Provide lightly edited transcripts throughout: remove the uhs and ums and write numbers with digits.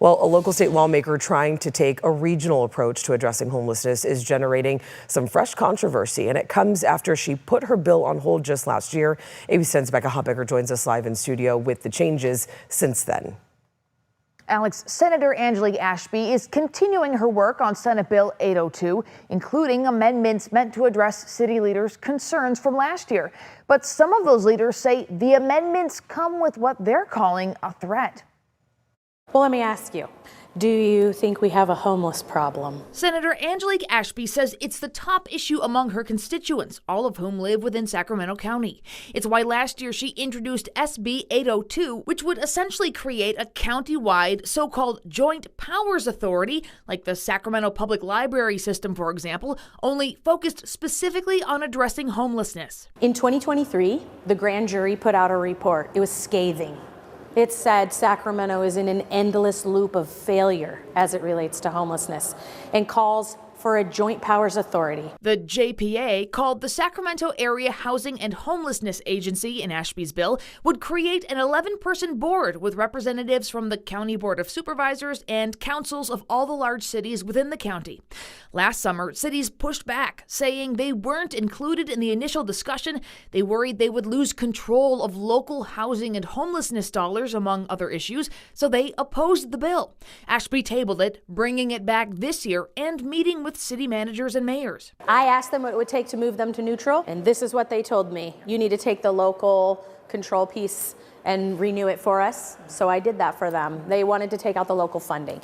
Well, a local state lawmaker trying to take a regional approach to addressing homelessness is generating some fresh controversy, and it comes after she put her bill on hold just last year. ABC 10's Becca Hoppecker joins us live in studio with the changes since then. Alex, Senator Angelique Ashby is continuing her work on Senate Bill 802, including amendments meant to address city leaders' concerns from last year. But some of those leaders say the amendments come with what they're calling a threat. Well, let me ask you, do you think we have a homeless problem? Senator Angelique Ashby says it's the top issue among her constituents, all of whom live within Sacramento County. It's why last year she introduced SB 802, which would essentially create a county-wide so-called joint powers authority, like the Sacramento Public Library system, for example, only focused specifically on addressing homelessness. In 2023, the grand jury put out a report. It was scathing. It said Sacramento is in an endless loop of failure as it relates to homelessness and calls for a joint powers authority. The JPA, called the Sacramento Area Housing and Homelessness Agency in Ashby's bill, would create an 11-person board with representatives from the County Board of Supervisors and councils of all the large cities within the county. Last summer, cities pushed back, saying they weren't included in the initial discussion. They worried they would lose control of local housing and homelessness dollars, among other issues, so they opposed the bill. Ashby tabled it, bringing it back this year and meeting with city managers and mayors. I asked them what it would take to move them to neutral, and this is what they told me. You need to take the local control piece and renew it for us. So I did that for them. They wanted to take out the local funding.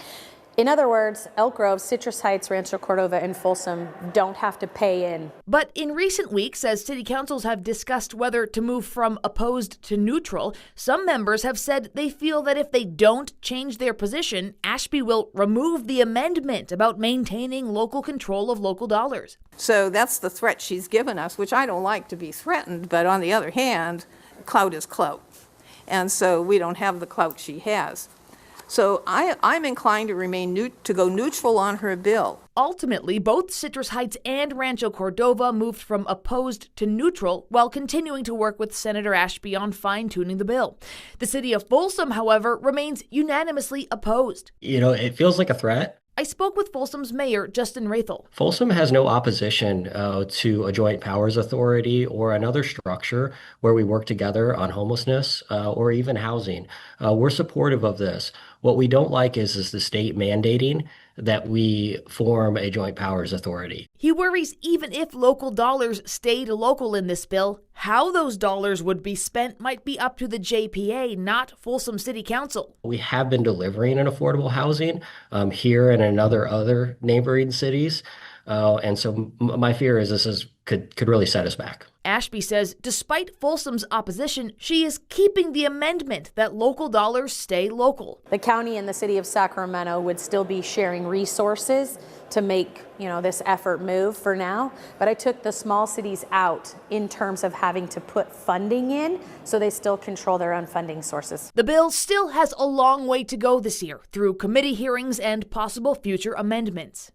In other words, Elk Grove, Citrus Heights, Rancho Cordova, and Folsom don't have to pay in. But in recent weeks, as city councils have discussed whether to move from opposed to neutral, some members have said they feel that if they don't change their position, Ashby will remove the amendment about maintaining local control of local dollars. So that's the threat she's given us, which I don't like to be threatened, but on the other hand, clout is clout. And so we don't have the clout she has. So I'm inclined to go neutral on her bill. Ultimately, both Citrus Heights and Rancho Cordova moved from opposed to neutral while continuing to work with Senator Ashby on fine-tuning the bill. The city of Folsom, however, remains unanimously opposed. You know, it feels like a threat. I spoke with Folsom's mayor, Justin Rathel. Folsom has no opposition to a joint powers authority or another structure where we work together on homelessness or even housing. We're supportive of this. What we don't like is the state mandating that we form a joint powers authority. He worries even if local dollars stayed local in this bill, how those dollars would be spent might be up to the JPA, not Folsom City Council. We have been delivering an affordable housing here and in other neighboring cities. And so my fear is this could really set us back. Ashby says despite Folsom's opposition, she is keeping the amendment that local dollars stay local. The county and the city of Sacramento would still be sharing resources to make, this effort move for now. But I took the small cities out in terms of having to put funding in so they still control their own funding sources. The bill still has a long way to go this year through committee hearings and possible future amendments.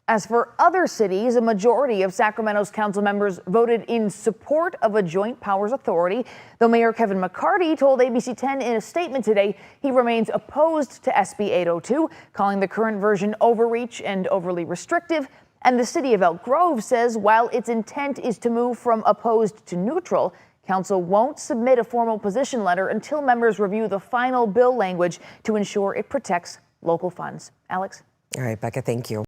As for other cities, a majority of Sacramento's council members voted in support of a joint powers authority, though Mayor Kevin McCarty told ABC 10 in a statement today he remains opposed to SB 802, calling the current version overreach and overly restrictive. And the city of Elk Grove says while its intent is to move from opposed to neutral, council won't submit a formal position letter until members review the final bill language to ensure it protects local funds. Alex? All right, Becca, thank you.